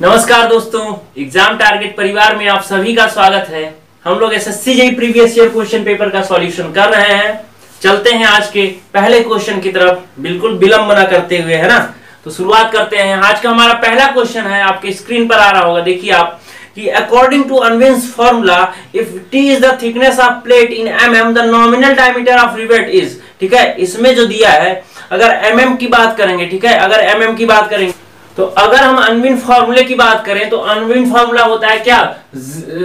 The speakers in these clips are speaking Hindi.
नमस्कार दोस्तों, एग्जाम टारगेट परिवार में आप सभी का स्वागत है। हम लोग SSC JEE previous year question paper का सॉल्यूशन कर रहे हैं। चलते हैं आज के पहले क्वेश्चन की तरफ, बिल्कुल विलंब न करते हुए, है ना। तो शुरुआत करते हैं। आज का हमारा पहला क्वेश्चन है, आपके स्क्रीन पर आ रहा होगा, देखिए आप कि according to Unwin's formula if T is the thickness of plate in mm the nominal diameter of rivet is. ठीक है, इसमें जो दिया है, अगर mm की बात करेंगे, ठीक है, अगर mm की बात करेंगे तो अगर हम अनविन फॉर्मूले की बात करें तो अनविन फॉर्मूला होता है क्या,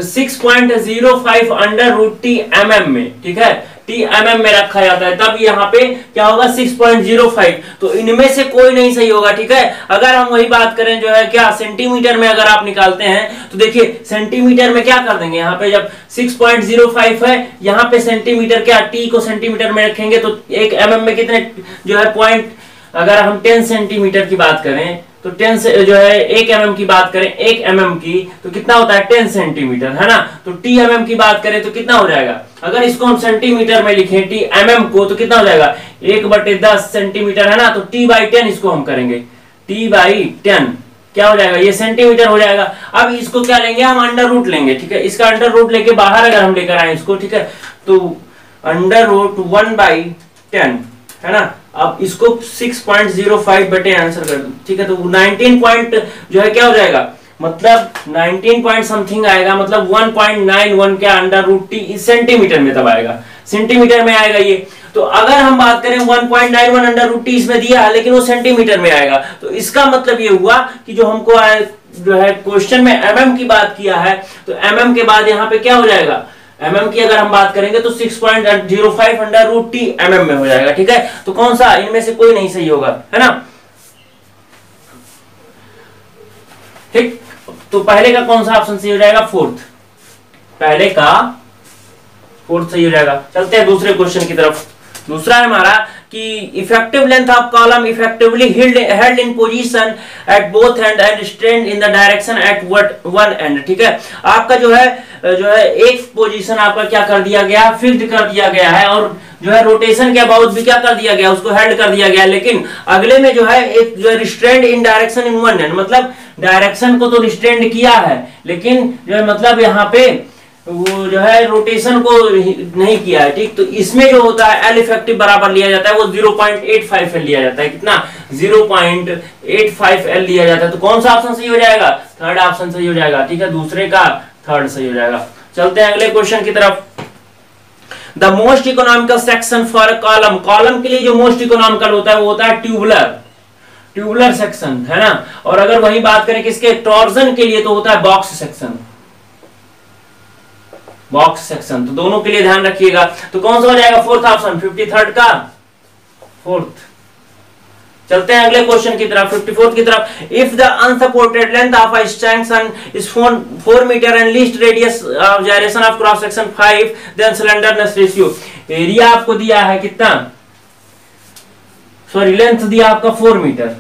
6.05 अंडर रूट टी mm में। ठीक है, टी mm में रखा जाता है, तब यहाँ पे क्या होगा 6.05। तो इनमें से कोई नहीं सही होगा। ठीक है, अगर हम वही बात करें जो है क्या सेंटीमीटर में अगर आप निकालते हैं तो देखिए सेंटीमीटर में क्या कर देंगे, यहाँ पे जब 6.05 है, यहाँ पे सेंटीमीटर क्या टी को सेंटीमीटर में रखेंगे तो एक mm में कितने जो है पॉइंट, अगर हम 10 सेंटीमीटर की बात करें तो 10 से जो है 1 mm की बात करें, 1 mm की तो कितना होता है 10 सेंटीमीटर, है ना। तो टी mm की बात करें तो कितना हो जाएगा, अगर इसको हम सेंटीमीटर में लिखें टी mm को तो कितना हो जाएगा 1/10 सेंटीमीटर, है ना। तो t/10 इसको हम करेंगे, t/10 क्या हो जाएगा, ये सेंटीमीटर हो जाएगा। अब इसको क्या लेंगे, हम अंडर रूट लेंगे। ठीक है, इसका अंडर रूट लेके बाहर अगर हम लेकर आए इसको, ठीक है, तो अंडर रूट 1/10, है ना। अब इसको 6.05 बटे आंसर कर दो, ठीक है, तो 19 पॉइंट जो है क्या हो जाएगा, मतलब 19 पॉइंट समथिंग आएगा, मतलब 1.91 के अंडर रूट टी सेंटीमीटर में तब आएगा, सेंटीमीटर में आएगा ये। तो अगर हम बात करें 1.91 अंडर रूट टी इसमें दिया है, लेकिन वो सेंटीमीटर में आएगा, तो इसका मतलब ये हुआ कि जो हमको जो है क्वेश्चन में mm की बात किया है, तो mm के बाद यहाँ पे क्या हो जाएगा, mm की अगर हम बात करेंगे तो 6.05 अंडर रूट टी mm में हो जाएगा। ठीक है, तो कौन सा इनमें से कोई नहीं सही होगा, है ना। ठीक, तो पहले का कौन सा ऑप्शन सही हो जाएगा, फोर्थ, पहले का फोर्थ सही हो जाएगा। चलते हैं दूसरे क्वेश्चन की तरफ। दूसरा है हमारा कि effective length of column effectively held in position at both end and strained in the direction at one end. ठीक है, आपका जो है एक पोजीशन आपका क्या कर दिया गया, फिक्स्ड कर दिया गया है, और जो है रोटेशन के अबाउट भी क्या कर दिया गया, उसको हेल्ड कर दिया गया, लेकिन अगले में जो है एक जो है restrained in direction in one and, मतलब डायरेक्शन को तो रिस्ट्रेंड किया है, लेकिन जो है मतलब यहाँ पे वो जो है रोटेशन को नहीं किया है। ठीक, तो इसमें जो होता है एल इफेक्टिव बराबर लिया जाता है, वो 0.85 एल लिया जाता है, कितना 0.85 एल लिया जाता है। तो कौन सा ऑप्शन सही हो जाएगा, थर्ड ऑप्शन सही हो जाएगा। ठीक है, दूसरे का थर्ड सही हो जाएगा। चलते हैं अगले क्वेश्चन की तरफ। The most economical section for column, column के लिए जो मोस्ट इकोनॉमिकल होता है वो होता है ट्यूबुलर सेक्शन, है ना। और अगर वही बात करें किसके, टॉर्जन के लिए तो होता है बॉक्स सेक्शन, तो दोनों के लिए ध्यान रखिएगा। तो कौन सा हो जाएगा, फोर्थ ऑप्शन, 53rd का फोर्थ। चलते हैं अगले क्वेश्चन की तरफ, 54th की तरफ। If the unsupported length of a stanchion is 4 metre and least radius of gyration of cross section 5, then slenderness ratio. Area आपको दिया है कितना, सॉरी लेंथ दिया आपका 4 मीटर,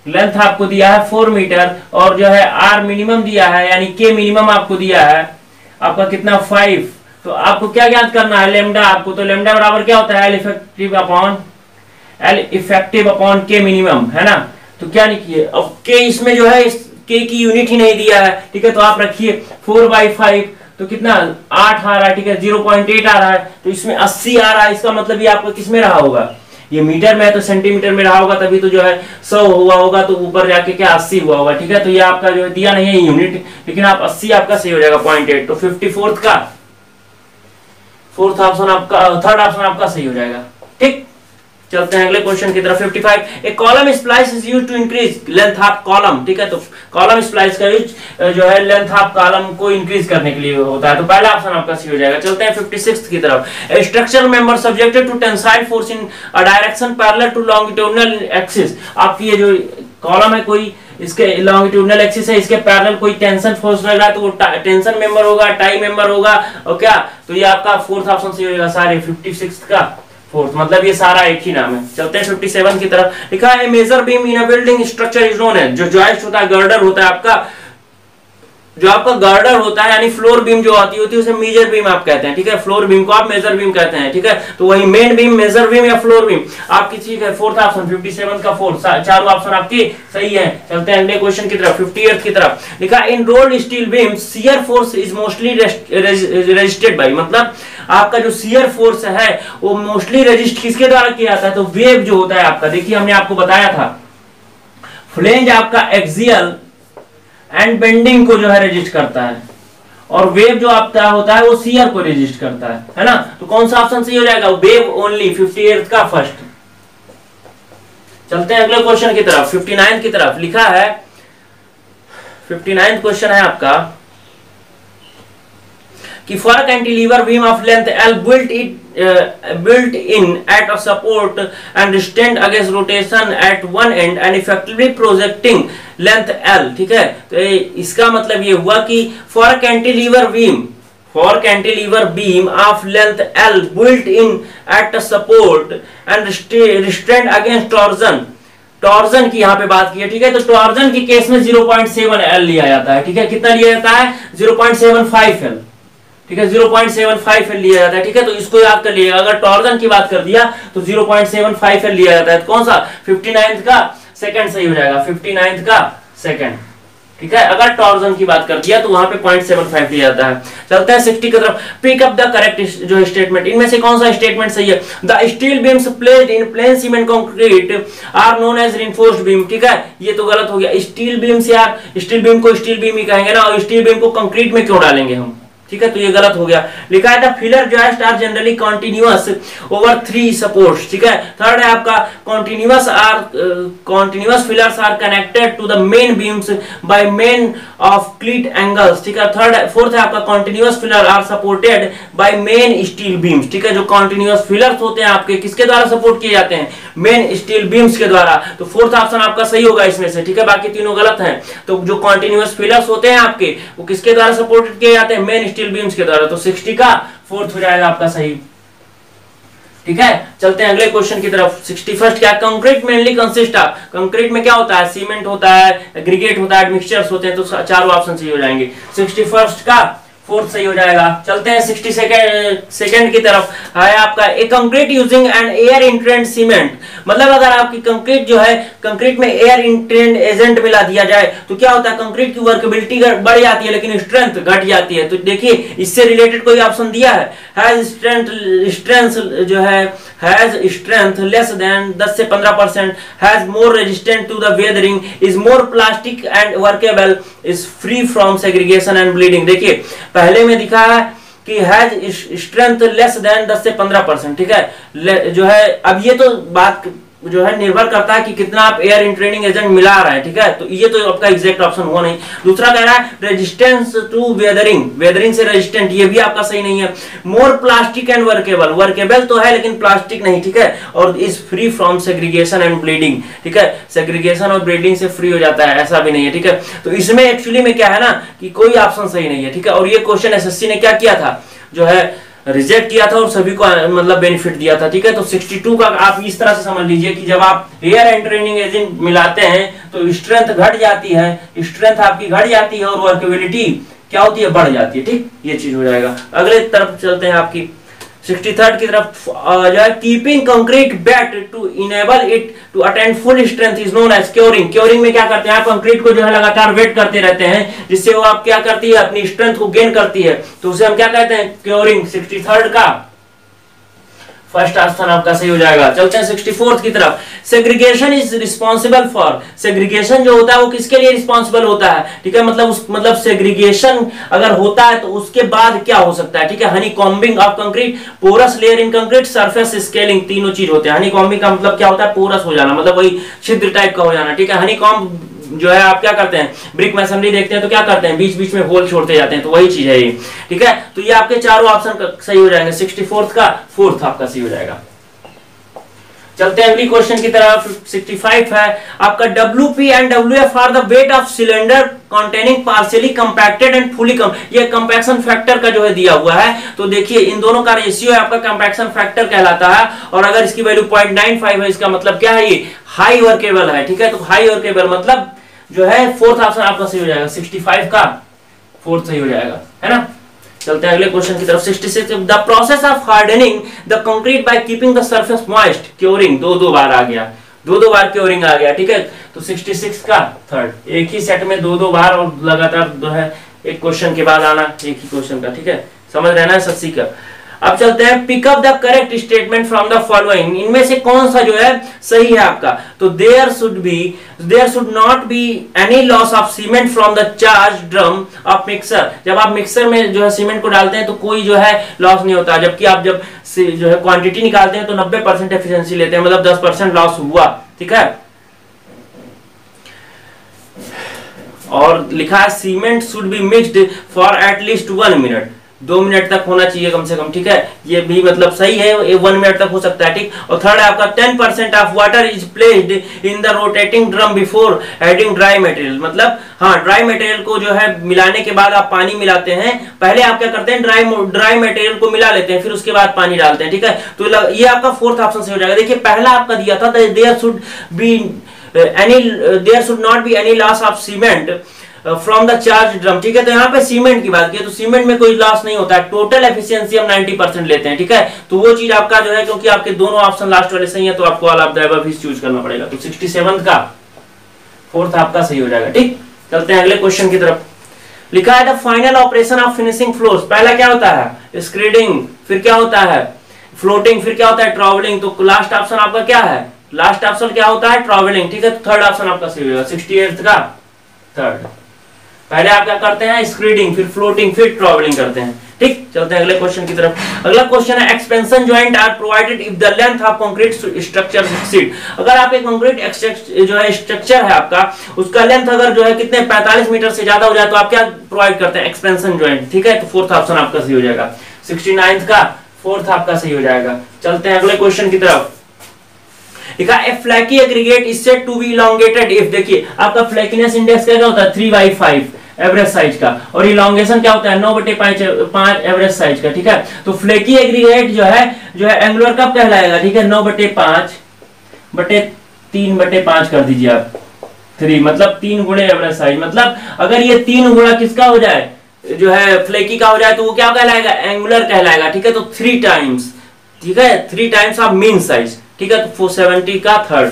लेंथ आपको दिया है 4 मीटर, और जो है आर मिनिमम दिया है, यानी के मिनिमम आपको दिया है आपका कितना 5। तो आपको क्या ज्ञात करना है, लेमडा आपको, तो लेमडा बराबर क्या होता है, एल इफेक्टिव अपॉन के मिनिमम, है ना। तो क्या लिखिए, अब के इसमें जो है के की यूनिट ही नहीं दिया है। ठीक है, तो आप रखिए 4/5, तो कितना 8 आ रहा है। ठीक है, 0.8 आ रहा है, तो इसमें 80 आ रहा है। इसका मतलब ये आपका किस में रहा होगा, ये मीटर में है तो सेंटीमीटर में रहा होगा, तभी तो जो है 100 हुआ होगा, तो ऊपर जाके क्या 80 हुआ होगा। ठीक है, तो ये आपका जो है दिया नहीं है यूनिट, लेकिन आप 80 आपका सही हो जाएगा 0.8। तो 54th का फोर्थ ऑप्शन आपका, थर्ड ऑप्शन आपका सही हो जाएगा। ठीक, चलते हैं अगले क्वेश्चन की तरफ। 55, a column splice is used to increase length of column. ठीक है, तो कॉलम स्प्लाइस का यूज जो है लेंथ ऑफ कॉलम को इंक्रीज करने के लिए होता है, तो पहला ऑप्शन आपका सही हो जाएगा। चलते हैं 56th की तरफ। A structural member subjected to tensile force in a direction parallel to longitudinal axis. आपकी ये जो कॉलम है, कोई इसके लॉन्गिट्यूडिनल एक्सिस है, इसके पैरेलल कोई टेंशन फोर्स लग रहा है, तो वो टेंशन मेंबर होगा, टाई मेंबर होगा, और क्या, तो ये आपका फोर्थ ऑप्शन सही होगा सारे 56th का फोर्थ, मतलब ये सारा एक ही नाम है। चलते हैं 57 की तरफ। लिखा है major beam in a building structure is known है, जो जॉइस्ट होता है, गर्डर होता है आपका, जो आपका गर्डर होता है यानी फ्लोर बीम जो आती होती है उसे मेजर बीम आप कहते हैं, ठीक है। फ्लोर बीम को आप मेजर बीम कहते हैं, ठीक है। तो वही मेन बीम, मेजर बीम या फ्लोर बीम आपकी, ठीक है। फोर्थ ऑप्शन 57 का फोर्थ, चारों ऑप्शन आपकी सही है। चलते हैं अगले क्वेश्चन की तरफ, 58 की तरफ। लिखा in rolled steel beam shear force is mostly resisted by, मतलब आपका जो शियर फोर्स है वो मोस्टली रेजिस्ट किसके द्वारा किया जाता है, तो वेव जो होता है आपका, देखिए हमने आपको बताया था फ्लेंज आपका एक्सियल एंड बेंडिंग को जो है रेजिस्ट करता है, और वेव जो आपका होता है वो शियर को रेजिस्ट करता है ना। तो कौन सा ऑप्शन सही हो जाएगा, वेव ओनली, 58 का फर्स्ट। चलते हैं अगले क्वेश्चन की तरफ, 59 की तरफ। लिखा है 59 क्वेश्चन है आपका कि for cantilever beam of length L built in at a support and stand against rotation at one end and effectively projecting length L, ठीक है। तो इसका मतलब ये हुआ कि for cantilever beam of length L built in at a support and stand against torsion की यहाँ पे बात की है, ठीक है। तो टॉर्जन की केस में 0.7 L लिया जाता है, ठीक है। कितना लिया जाता है, 0.75 L, ठीक है। 0.75 L लिया जाता है, ठीक है। तो इसको याद कर लिएगा, अगर टॉर्जन की बात कर दिया तो 0.75 L लिया जाता है। तो कौन सा, 59 का सेकंड सही हो जाएगा, 59 का सेकंड, ठीक है। अगर टॉर्जन की बात कर दिया तो वहां पे 0.75 लिया जाता है। चलते हैं 60 की तरफ। पिक अप द करेक्ट जो स्टेटमेंट, इनमें से कौन सा स्टेटमेंट सही है। The steel beams placed in plain cement concrete are known as reinforced beam, ठीक है। ये तो गलत हो गया। स्टील बीम्स, यार स्टील बीम को स्टील बीम ही कहेंगे ना, और स्टील बीम को कंक्रीट में क्यों डालेंगे हम, ठीक है। तो ये गलत हो गया। लिखा है the filler joist are generally continuous over 3 supports, ठीक है। थर्ड है आपका continuous fillers are connected to the main beams by means of cleat angles, ठीक है। फोर्थ है आपका continuous filler are supported by main steel beams, ठीक है। जो कॉन्टिन्यूअस फिलर्स होते हैं आपके किसके द्वारा सपोर्ट किए जाते हैं, मेन स्टील बीम्स के द्वारा। तो फोर्थ ऑप्शन आपका सही होगा इसमें से, ठीक है। बाकी तीनों गलत हैं। तो जो कॉन्टिन्यूअस फिलर्स होते हैं आपके वो किसके द्वारा सपोर्टेड किए जाते हैं, मेन स्टील बीम्स के द्वारा। तो 60 का फोर्थ हो जाएगा आपका सही, ठीक है। चलते हैं अगले क्वेश्चन की तरफ। 61 क्या, concrete mainly consist of, concrete में क्या होता है, सीमेंट होता है, एग्रीगेट होता है, मिक्सचर्स होते हैं। तो चारों ऑप्शन सही हो जाएंगे। 61 का फोर्थ सही हो जाएगा। चलते हैं 62nd की तरफ। है आपका a concrete using an air entrained cement, मतलब अगर आपकी कंक्रीट जो है, कंक्रीट में एयर इंट्रेंट एजेंट मिला दिया जाए तो क्या होता है, कंक्रीट की वर्केबिलिटी बढ़ जाती है लेकिन स्ट्रेंथ घट जाती है। तो देखिए इससे रिलेटेड कोई ऑप्शन दिया है, हैज स्ट्रेंथ जो है, हैज स्ट्रेंथ लेस देन 10 से 15%, has more resistant to the weathering, is more plastic and workable, is free from segregation and bleeding. देखिए पहले में दिखा है कि हैज स्ट्रेंथ लेस देन 10 से 15%, ठीक है। जो है अब ये तो बात जो है निर्भर करता है कि कितना आप एयर इंट्रेनिंग एजेंट मिला रहे हैं, ठीक है। तो ये तो आपका एग्जैक्ट ऑप्शन हुआ नहीं। दूसरा कह रहा है रेजिस्टेंस टू वेदरिंग, वेदरिंग से रेजिस्टेंट, ये भी आपका सही नहीं है। मोर प्लास्टिक एंड वर्केबल, वर्केबल तो है लेकिन प्लास्टिक नहीं, ठीक है। और is free from segregation and bleeding, ठीक है। सेग्रीगेशन और ब्लीडिंग से फ्री हो जाता है, ऐसा भी नहीं है, ठीक है। तो इसमें एक्चुअली में क्या है ना कि कोई ऑप्शन सही नहीं है, ठीक है। और ये क्वेश्चन एसएससी ने क्या किया था, जो है रिजेक्ट किया था और सभी को मतलब बेनिफिट दिया था, ठीक है। तो 62 का आप इस तरह से समझ लीजिए कि जब आप एयर एंट्रेनिंग एजेंट मिलाते हैं तो स्ट्रेंथ घट जाती है, स्ट्रेंथ आपकी घट जाती है और वर्केबिलिटी क्या होती है, बढ़ जाती है, ठीक। ये चीज हो जाएगा। अगले तरफ चलते हैं आपकी 63 की तरफ। जो है keeping concrete wet to enable it to attain full strength is known as curing. Curing में क्या करते हैं आप, कंक्रीट को जो है लगातार वेट करते रहते हैं जिससे वो आप क्या करती है, अपनी स्ट्रेंथ को गेन करती है, तो उसे हम क्या कहते हैं, क्योरिंग। 63 का फर्स्ट ऑप्शन आपका सही हो जाएगा। चलते हैं 64 की तरफ। Segregation is responsible for, segregation जो होता है वो किसके लिए रिस्पॉन्सिबल होता है, ठीक है। मतलब सेग्रीगेशन अगर होता है तो उसके बाद क्या हो सकता है, ठीक है। Honey combing of concrete, porous layer in concrete, surface scaling, तीनों चीज होते हैं। हनी कॉम्बिंग का मतलब क्या होता है, पोरस हो जाना, मतलब वही छिद्र टाइप का हो जाना, ठीक है। हनी कॉम्ब जो है आप क्या करते हैं, ब्रिक मैसनरी देखते हैं तो क्या करते हैं, बीच बीच में होल छोड़ते जाते हैं, तो वही चीज है ये, ठीक है। तो ये आपके चारों ऑप्शन सही हो जाएंगे। 64 का फोर्थ आपका सही हो जाएगा। चलते हैं अगली क्वेश्चन की तरफ। 65 है आपका WP and WF are the weight of cylinder containing partially compacted and fully कम, ये कंपैक्शन फैक्टर का जो है दिया हुआ है। तो देखिए इन दोनों का रेशियो है आपका कंपैक्शन फैक्टर कहलाता है, और अगर इसकी वैल्यू 0.95 है इसका मतलब क्या है, ये हाई वर्केबल है, ठीक है। तो हाई वर्केबल मतलब जो है फोर्थ ऑप्शन आपका सही हो जाएगा। 65 का फोर्थ सही हो जाएगा, है ना। चलते हैं अगले क्वेश्चन की तरफ। 66 the process of hardening the concrete by keeping the surface moist, curing, दो बार आ गया, दो बार क्योरिंग आ गया, ठीक है। तो 66 का थर्ड, एक ही सेट में दो बार और लगातार जो है एक क्वेश्चन के बाद आना एक ही क्वेश्चन का, ठीक है, समझ रहना है 80 का। अब चलते हैं pick up the correct statement from the following, इनमें से कौन सा जो है सही है आपका। तो there should not be any loss of cement from the charge drum of mixer, जब आप मिक्सर में जो है सीमेंट को डालते हैं तो कोई जो है लॉस नहीं होता, जबकि आप जब जो है क्वांटिटी निकालते हैं तो 90% एफिशिएंसी लेते हैं, मतलब 10% लॉस हुआ, ठीक है। और लिखा है cement should be mixed for at least 1 minute, 2 minute तक होना चाहिए कम से कम, ठीक है, ये भी मतलब सही है, 1 मिनट तक हो सकता है, ठीक। और थर्ड है आपका 10% of water is placed in the rotating drum before adding dry material, मतलब हाँ ड्राई मटेरियल को जो है मिलाने के बाद आप पानी मिलाते हैं, पहले आप क्या करते हैं ड्राई मटेरियल को मिला लेते हैं फिर उसके बाद पानी डालते हैं, ठीक है। तो ये आपका फोर्थ ऑप्शन से हो जाएगा। देखिए पहला आपका दिया था there should not be any loss of cement from the charge drum, ठीक है। तो यहाँ पे सीमेंट की बात की तो सीमेंट में कोई लॉस नहीं होता है, टोटल एफिशिएंसी हम 90% लेते हैं, ठीक है। तो वो चीज आपका जो है, क्योंकि आपके दोनों ऑप्शन लास्ट वाले सही है तो आपको all of the above he choose करना पड़ेगा। तो 67 का फोर्थ आपका सही हो जाएगा, ठीक। चलते हैं अगले क्वेश्चन की तरफ। लिखा है the final operation of finishing floors, पहला क्या होता है स्क्रीडिंग, फिर क्या होता है फ्लोटिंग, फिर क्या होता है ट्रैवलिंग, तो लास्ट ऑप्शन आपका क्या है, लास्ट ऑप्शन क्या होता है ट्रैवलिंग, ठीक है। तो थर्ड ऑप्शन आपका सही होगा 68 का थर्ड। पहले आप क्या करते हैं स्क्रीडिंग, फिर फ्लोटिंग, फिर ट्रैवलिंग करते हैं, ठीक। चलते हैं अगले क्वेश्चन की तरफ। अगला क्वेश्चन है expansion joint are provided if the length of concrete structure exceed, अगर आप एक कंक्रीट जो है स्ट्रक्चर है आपका, उसका लेंथ अगर जो है कितने 45 मीटर से ज्यादा हो जाए तो आप क्या प्रोवाइड करते हैं एक्सपेंशन जॉइंट, ठीक है। तो फोर्थ ऑप्शन आपका सही हो जाएगा। 69 का फोर्थ आपका सही हो जाएगा। चलते हैं अगले क्वेश्चन की तरफ। देखा a flaky aggregate is said to be elongated if, देखिए आपका फ्लैकीनेस इंडेक्स क्या होता है 3/5 एवरेज साइज का, और इलोंगेशन क्या होता है 9/5 एवरेज साइज का, ठीक है। तो फ्लैकी एग्रीगेट जो है एंगुलर कब कहलाएगा, ठीक है 9/5/3/5 कर दीजिए आप 3, मतलब 3 गुणे एवरेज साइज, मतलब अगर ये 3 गुणा किसका हो जाए जो है फ्लैकी का हो जाए तो वो क्या कहलाएगा एंगुलर कहलाएगा, ठीक है। तो 3 टाइम्स, ठीक है 3 टाइम्स ऑफ मीन साइज, ठीक है। तो 70 का थर्ड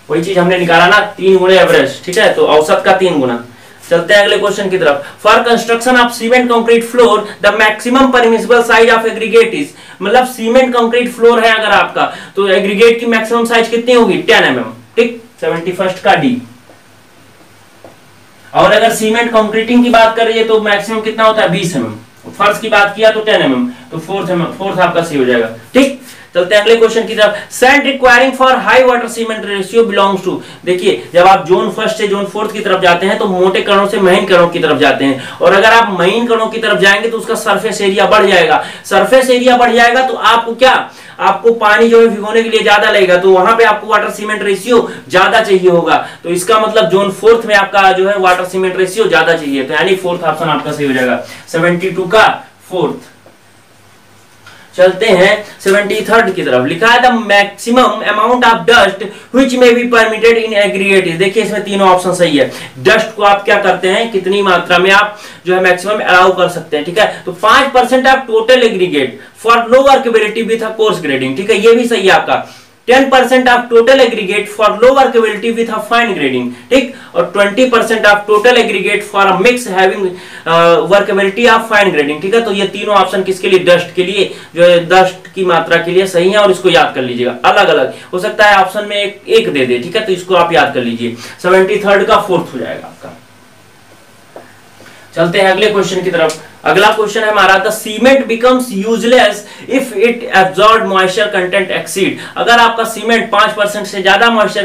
वही चीज हमने निकाला ना 3 गुणे एवरेज, ठीक है। तो औसत का 3 गुना। चलते हैं अगले क्वेश्चन की तरफ। For construction of cement concrete floor the maximum permissible size of aggregate is, मतलब सीमेंट कंक्रीट फ्लोर है अगर आपका तो एग्रीगेट की मैक्सिमम साइज कितनी होगी 10 mm, ठीक। 71 का डी। और अगर सीमेंट कंक्रीटिंग की बात कर रही है तो मैक्सिमम कितना होता है 20 mm, फर्श की बात किया तो 10 mm, तो फोर्थ आपका सही हो जाएगा, ठीक। चलते हैं अगले क्वेश्चन की तरफ। Sand requiring for high water cement ratio belongs to, देखिए जब आप जोन फर्स्ट से जोन फोर्थ की तरफ जाते हैं तो मोटे कणों से महीन कणों की तरफ जाते हैं, और अगर आप महीन कणों की तरफ जाएंगे तो उसका सरफेस एरिया बढ़ जाएगा, सरफेस एरिया बढ़ जाएगा तो आपको क्या, आपको पानी जो है भिगोने के लिए ज्यादा लगेगा, तो वहां पे आपको वाटर सीमेंट रेशियो ज्यादा चाहिए होगा। तो इसका मतलब जोन फोर्थ में आपका जो है वाटर सीमेंट रेशियो ज्यादा चाहिए, तो यानी फोर्थ ऑप्शन आपका सही हो जाएगा 72 का फोर्थ। चलते हैं 73rd की तरफ। लिखा है the maximum amount of dust which may be permitted in aggregate, देखिए इसमें तीनों ऑप्शन सही है। डस्ट को आप क्या करते हैं कितनी मात्रा में आप जो है मैक्सिमम अलाउ कर सकते हैं, ठीक है। तो 5% of total aggregate for low workability with a course grading, ठीक है, ये भी सही है आपका। 10% of total aggregate for low workability with a fine grading, ठीक। और 20% of total aggregate for a mix having workability of fine grading, ठीक है। तो ये तीनों ऑप्शन किसके लिए, डस्ट के लिए, जो है डस्ट की मात्रा के लिए सही है, और इसको याद कर लीजिएगा। अलग अलग हो सकता है ऑप्शन में एक दे दे, ठीक है, तो इसको आप याद कर लीजिए। 73rd का फोर्थ हो जाएगा आपका। चलते हैं अगले क्वेश्चन की तरफ। अगला क्वेश्चन है हमारा the cement becomes useless if it absorb moisture content exceed, अगर आपका सीमेंट 5% से ज्यादा मॉइस्चर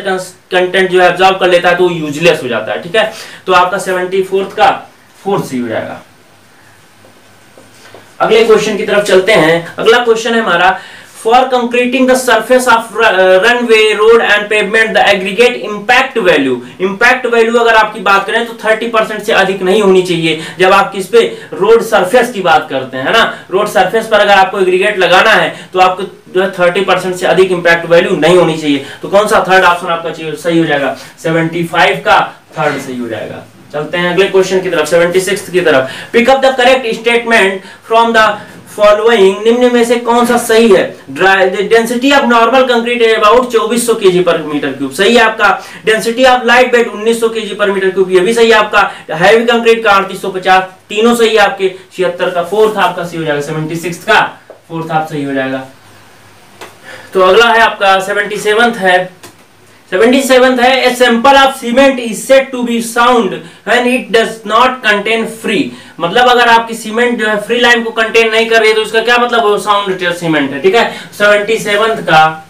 कंटेंट जो है एब्जॉर्ब कर लेता है तो यूजलेस हो जाता है, ठीक है। तो आपका 74th का फोर्थ सी हो जाएगा। अगले क्वेश्चन की तरफ चलते हैं। अगला क्वेश्चन है हमारा for concreting the surface of runway road and pavement the aggregate impact value, impact value अगर आपकी बात करें तो 30% से अधिक नहीं होनी चाहिए जब आप किस पे रोड सरफेस की बात करते हैं, है ना। रोड सरफेस पर अगर आपको एग्रीगेट लगाना है तो आपको जो है 30% से अधिक इम्पैक्ट वैल्यू नहीं होनी चाहिए। तो कौन सा थर्ड ऑप्शन आपका सही हो जाएगा 75 का थर्ड सही हो जाएगा। चलते हैं अगले क्वेश्चन की तरफ, 76 की तरफ। Pick up the correct statement from the following, निम्न में से कौन सा सही है? डेंसिटी ऑफ नॉर्मल कंक्रीट है about 2400 KG per metre cube, सही है आपका। Density of light weight 1900 KG per metre cube, ये भी सही है आपका। हैवी कंक्रीट का 3850, तीनों सही है आपके। 76 का फोर्थ आपका सही हो जाएगा, 76 का फोर्थ आप सही हो जाएगा। तो अगला है आपका 77th है। 77th है, a sample of cement is said to be sound when it does not contain free, मतलब अगर आपकी सीमेंट जो है फ्री लाइम को कंटेन नहीं कर रही है तो इसका क्या मतलब वो साउंड सीमेंट है, ठीक है। 77th का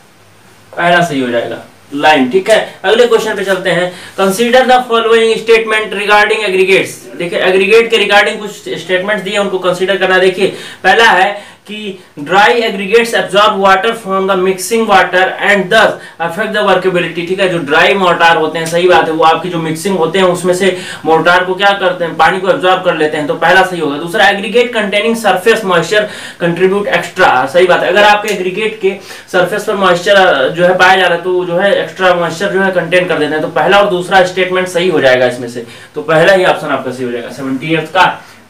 पहला सही हो जाएगा लाइन, ठीक है। अगले क्वेश्चन पे चलते हैं। Consider the following statement regarding aggregates, देखिए एग्रीगेट के रिगार्डिंग कुछ स्टेटमेंट्स दिए, उनको कंसीडर करना। देखिए पहला है कि dry aggregates absorb water from the mixing water and दस अफेक्ट द वर्केबिलिटी, ठीक है। जो ड्राई मोर्टार होते हैं, सही बात है, वो आपकी जो मिक्सिंग होते हैं उसमें से मोर्टार को क्या करते हैं, पानी को एब्जॉर्ब कर लेते हैं, तो पहला सही होगा। दूसरा, aggregate containing surface moisture contribute extra, सही बात है। अगर आपके एग्रीगेट के सरफेस पर मॉइस्चर जो है पाया जा रहा है तो जो है एक्स्ट्रा मॉइस्चर जो है कंटेन कर देते हैं, तो पहला और दूसरा स्टेटमेंट सही हो जाएगा इसमें से, तो पहला ही ऑप्शन आपका सही हो जाएगा 78th का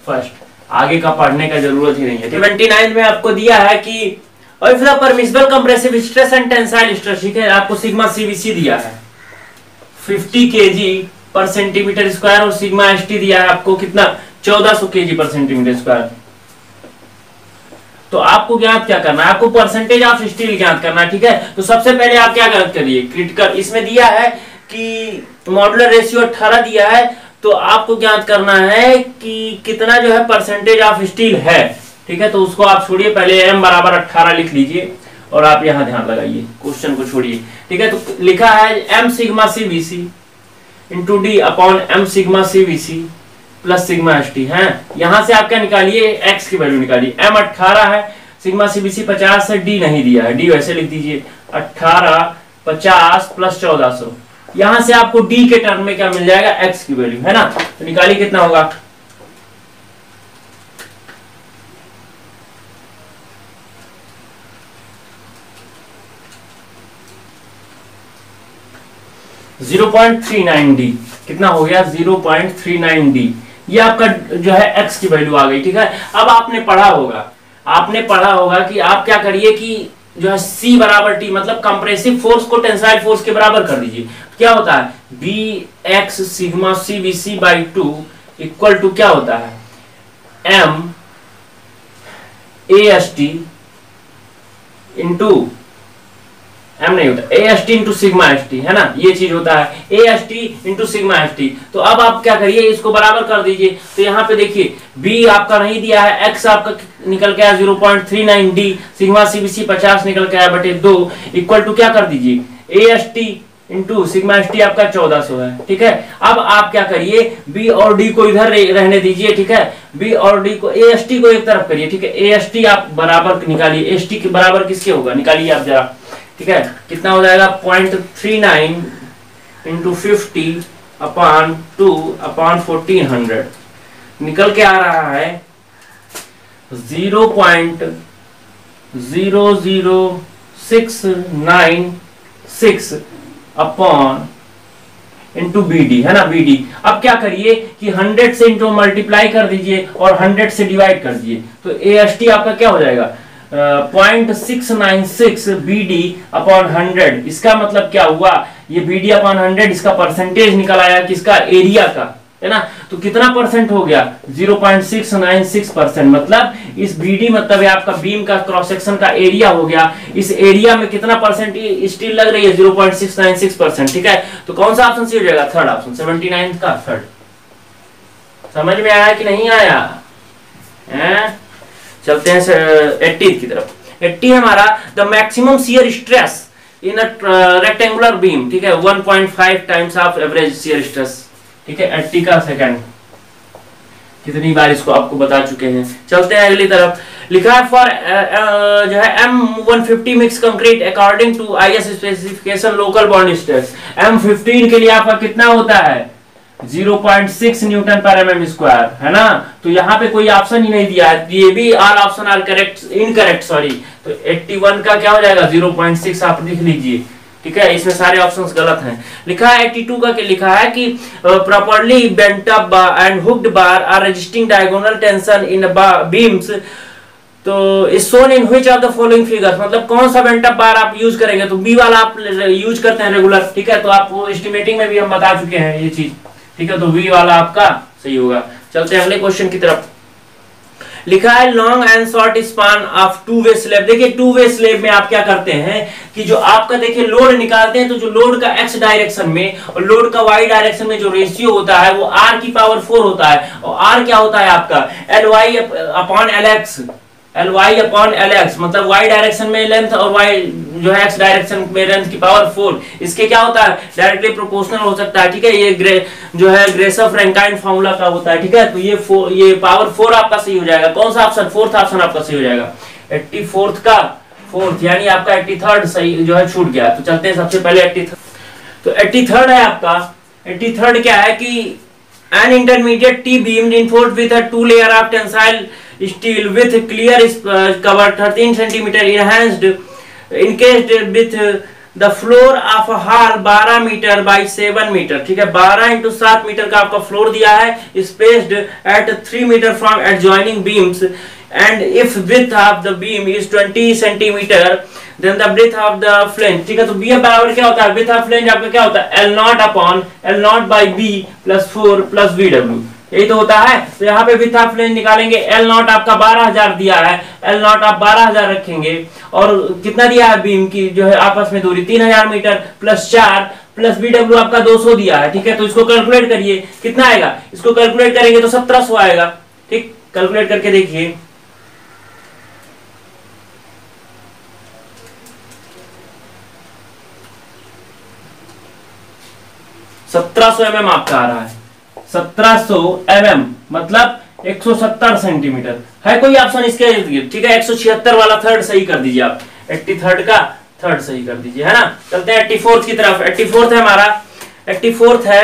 फर्स्ट। आगे का पढ़ने का जरूरत ही नहीं है। 79 में आपको दिया है कि if the permissible compressive stress and tensile stress, ठीक है, आपको सिग्मा सीवीसी दिया है 50 केजी पर सेंटीमीटर स्क्वायर और सिग्मा एसटी दिया है आपको कितना 1400 केजी पर सेंटीमीटर स्क्वायर। तो आपको ज्ञात क्या करना है, आपको परसेंटेज ऑफ स्टील ज्ञात करना है, ठीक है। तो सबसे पहले आप क्या ज्ञात करिए, क्रिटिकल, इसमें दिया है कि मॉडुलर रेशियो 18 दिया है, तो आपको ज्ञात करना है कि कितना जो है परसेंटेज ऑफ स्टील है, ठीक है। तो उसको आप छोड़िए, पहले m बराबर 18 लिख लीजिए और आप यहां ध्यान लगाइए, क्वेश्चन को छोड़िए, ठीक है। तो लिखा है m sigma CVC into D upon m sigma CVC plus sigma ST है। यहां से आप क्या निकालिए, x की वैल्यू निकालिए। m 18 है, सिग्मा सीवीसी 50 है, d नहीं दिया है, d वैसे लिख दीजिए 18 50 प्लस 1400। यहां से आपको d के टर्म में क्या मिल जाएगा, x की वैल्यू, है ना। तो निकालिए कितना होगा, .39d, कितना हो गया 0.39d, ये आपका जो है x की वैल्यू आ गई, ठीक है। अब आपने पढ़ा होगा कि आप क्या करिए कि जो है C बराबर T, मतलब कंप्रेसिव फोर्स को टेंसाइल फोर्स के बराबर कर दीजिए। क्या होता है, Bx sigma CVC by 2 equal to क्या होता है, M AST इंटू M नहीं होता, AST इंटू सिग्मा ST, है ना, ये चीज होता है AST इंटू सिग्मा ST। तो अब आप क्या करिए, इसको बराबर कर दीजिए। तो यहाँ पे देखिए B आपका नहीं दिया है, X आपका निकल के आया 0.39d, सिग्मा CVC 50 निकल के आया बटे 2 इक्वल टू क्या कर दीजिए, AST इंटू सिग्मा ST आपका 1400 है, ठीक है। अब आप क्या करिए, B और D को इधर रहने दीजिए, ठीक है। B और D को, AST को एक तरफ करिए, ठीक है। AST आप बराबर निकालिए, ST के बराबर किसके होगा, निकालिए आप जरा, ठीक है। कितना हो जाएगा 0.39 इंटू 50 अपॉन 2 अपॉन 1400 निकल के आ रहा है 0.00696 अपॉन इंटू BD, है ना, BD। अब क्या करिए कि 100 से इंटू मल्टीप्लाई कर दीजिए और 100 से डिवाइड कर दीजिए, तो AST आपका क्या हो जाएगा 0.696 BD अपॉन 100। इसका मतलब क्या हुआ, ये BD अपॉन 100 इसका परसेंटेज निकल आया किसका, एरिया का, है ना। तो कितना परसेंट हो गया 0.696%, मतलब इस BD मतलब आपका बीम का क्रॉस सेक्शन का एरिया हो गया। इस एरिया में कितना परसेंट स्टील लग रही है, 0.696%, ठीक है। तो कौन सा ऑप्शन सही हो जाएगा, थर्ड ऑप्शन, 79 का थर्ड। समझ में आया कि नहीं आया, चलते हैं 80 की तरफ। 80 हमारा the maximum shear stress in a rectangular beam, ठीक है, 1.5 times of average shear stress, ठीक है। 80 का सेकंड, कितनी बार इसको आपको बता चुके हैं। चलते हैं अगली तरफ। लिखा है फॉर जो है M150 mix concrete according to IS specification local bond stress, M15 के लिए आपका कितना होता है 0.6 न्यूटन पर mm स्क्वायर, है ना। तो यहाँ पे कोई ऑप्शन ही नहीं दिया है, ये भी all option are correct, incorrect, sorry. तो 81 का क्या हो जाएगा 0.6 आप लिख लीजिए, ठीक है, इसमें सारे ऑप्शंस गलत हैं। लिखा है 82 का लिखा है कि properly bent up bar and hooked bar are resisting diagonal tension in beams, तो is shown in which of the following figures, मतलब कौन सा बेंट अप बार आप यूज करेंगे, तो बी वाला आप यूज करते हैं रेगुलर, ठीक है, तो आप वो एस्टिमेटिंग में भी हम बता चुके हैं ये चीज, ठीक है, तो बी वाला आपका सही होगा। चलते हैं अगले क्वेश्चन की तरफ। लिखा है long and short span of two way slab. देखिए टू वे स्लैब में आप क्या करते हैं कि जो आपका देखिए लोड निकालते हैं, तो जो लोड का एक्स डायरेक्शन में और लोड का वाई डायरेक्शन में जो रेशियो होता है वो आर की पावर 4 होता है, और आर क्या होता है आपका L Y upon L X, L Y upon L X, मतलब वाई डायरेक्शन में लेंथ और वाई जो है एक्स डायरेक्शन में लेंथ की पावर 4, इसके क्या होता है डायरेक्टली प्रोपोर्शनल हो सकता है, ठीक है, ये जो है ग्रेसर-फ्रैंकाइन फार्मूला का होता है, ठीक है, तो ये पावर 4 आपका सही हो जाएगा। कौन सा ऑप्शन, फोर्थ ऑप्शन आपका सही हो जाएगा, 84th का फोर्थ, यानी आपका 83rd सही जो है छूट गया। तो चलते हैं सबसे पहले 83, तो 83rd है आपका। 83rd क्या है कि an intermediate T beam reinforced with a 2 layer of tensile steel with clear cover 13 cm enhanced encased with the floor of a hall 12 metre by 7 metre, ठीक है, 12 into 7 मीटर का आपका फ्लोर दिया है, spaced at 3 metre from adjoining beams, and if width of the beam is 20 cm then the breadth of the flange, ठीक है, तो BF बराबर क्या होता है, width of flange आपका क्या होता है L0 upon L0 by B plus 4 plus VW, यही तो होता है। तो यहाँ पे width of flange निकालेंगे, L0 आपका 12,000 दिया है, L0 आप 12,000 रखेंगे, और कितना दिया है बीम की जो है आपस में दूरी 3000 मीटर प्लस 4 प्लस VW आपका 200 दिया है, ठीक है, तो इसको कैलकुलेट करिए कितना आएगा, इसको कैलकुलेट करेंगे तो 1700 आएगा, ठीक, कैलकुलेट करके देखिए, 1700 mm आपका आ रहा है, 1700 mm मतलब 170 सेंटीमीटर है। कोई ऑप्शन इसके इर्द गिर्द, ठीक है, 176 वाला थर्ड सही कर दीजिए आप, 83rd का थर्ड सही कर दीजिए, है ना। चलते हैं 84th की तरफ। 84th है हमारा, 84th है,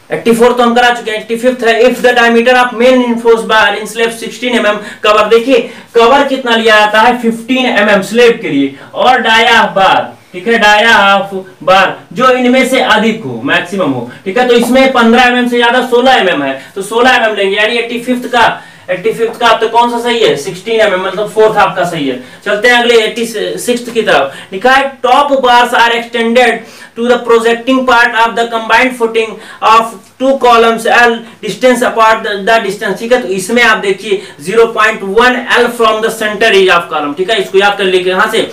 84th तो हम करा चुके हैं। 85th है if the diameter of main reinforced bar in slab 16 mm, cover देखिए कवर कितना लिया जाता है 15 mm स्लैब के लिए, और डाया बार, ठीक है, डाया ऑफ बार जो इनमें से अधिक हो, मैक्सिमम हो, ठीक है, तो इसमें 15 mm से ज्यादा 16 mm है, तो 16 mm लेंगे, यानी 85th का तो कौन सा सही है 16 mm, मतलब फोर्थ आपका सही है। चलते हैं अगले 86th की तरफ। लिखा है top bars are extended to the projecting part of the combined footing of two columns L distance apart the distance, ठीक है, तो इसमें आप देखिए 0.1 L from the centre edge of column, ठीक है, इसको याद कर लीजिए यहां से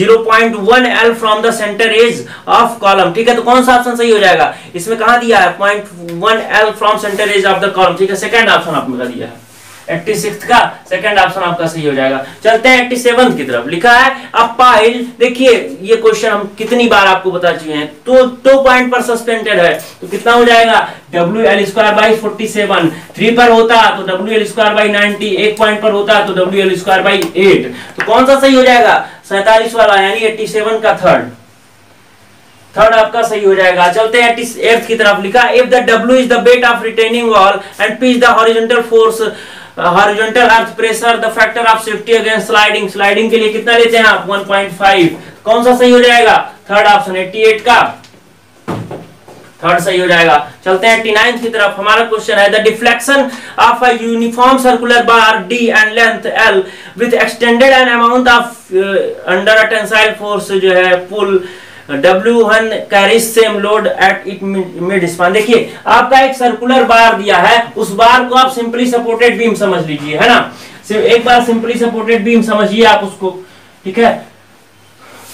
0.1 L from the centre edge of column, ठीक है, तो कौन सा ऑप्शन सही हो जाएगा, इसमें कहां दिया है 0.1 L from centre edge of the column, ठीक है, सेकंड ऑप्शन आपने दिया है, 86th का सेकंड ऑप्शन आपका सही हो जाएगा। चलते हैं 87th की तरफ। लिखा है अ पाइल, देखिए ये क्वेश्चन हम कितनी बार आपको बता चुके हैं, तो 2 पॉइंट पर सस्पेंडेड है, तो कितना हो जाएगा WL² 47, 3 पर होता तो WL² 90, 1 पॉइंट पर होता तो WL² 8, तो कौन सा सही हो जाएगा 47 वाला, यानी 87 का थर्ड आपका सही हो जाएगा। चलते हैं 88th की तरफ। लिखा if the W is the weight of retaining wall and P is the horizontal force, horizontal earth pressure, the factor of safety against sliding, sliding के लिए कितना लेते हैं आप 1.5, कौन सा सही हो जाएगा थर्ड ऑप्शन 88 का थर्ड सही हो जाएगा। चलते हैं 89th की तरफ। हमारा क्वेश्चन है the deflection of a uniform circular bar D and length L with extended an amount of under a tensile force जो है पुल W1 carries same load at it mid span. देखिए आपका एक सर्कुलर बार दिया है, उस बार को आप सिंपली सपोर्टेड बीम समझ लीजिए, है ना, सिर्फ एक बार सिंपली सपोर्टेड बीम समझिए आप उसको, ठीक है।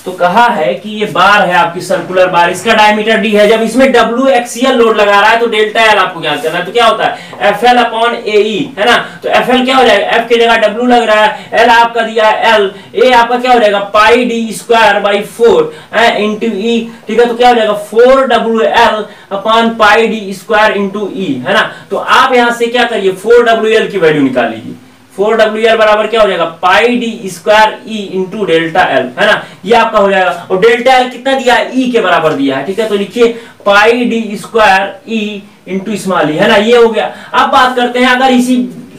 तो कहा है कि ये बार है आपकी सर्कुलर बार, इसका डायमीटर D है, जब इसमें W एक्सियल लोड लगा रहा है तो डेल्टा L आपको ज्ञात करना है, तो क्या होता है FL अपॉन AE, है ना, तो FL क्या हो जाएगा, F की जगह W लग रहा है, L आपका दिया है L, A आपका क्या हो जाएगा पाई D² 4 इंटू E, ठीक है, तो क्या हो जाएगा 4WL upon pi D² into E, है ना। तो आप यहां से क्या करिए 4WL की वैल्यू निकाल लीजिए, 4WL बराबर क्या हो जाएगा पाई D² E into delta L, है ना, ये आपका हो जाएगा। और डेल्टा L कितना दिया है E के बराबर दिया है, ठीक है, तो लिखिए पाई D² E into small e, है ना, ये हो गया। अब बात करते हैं अगर इसी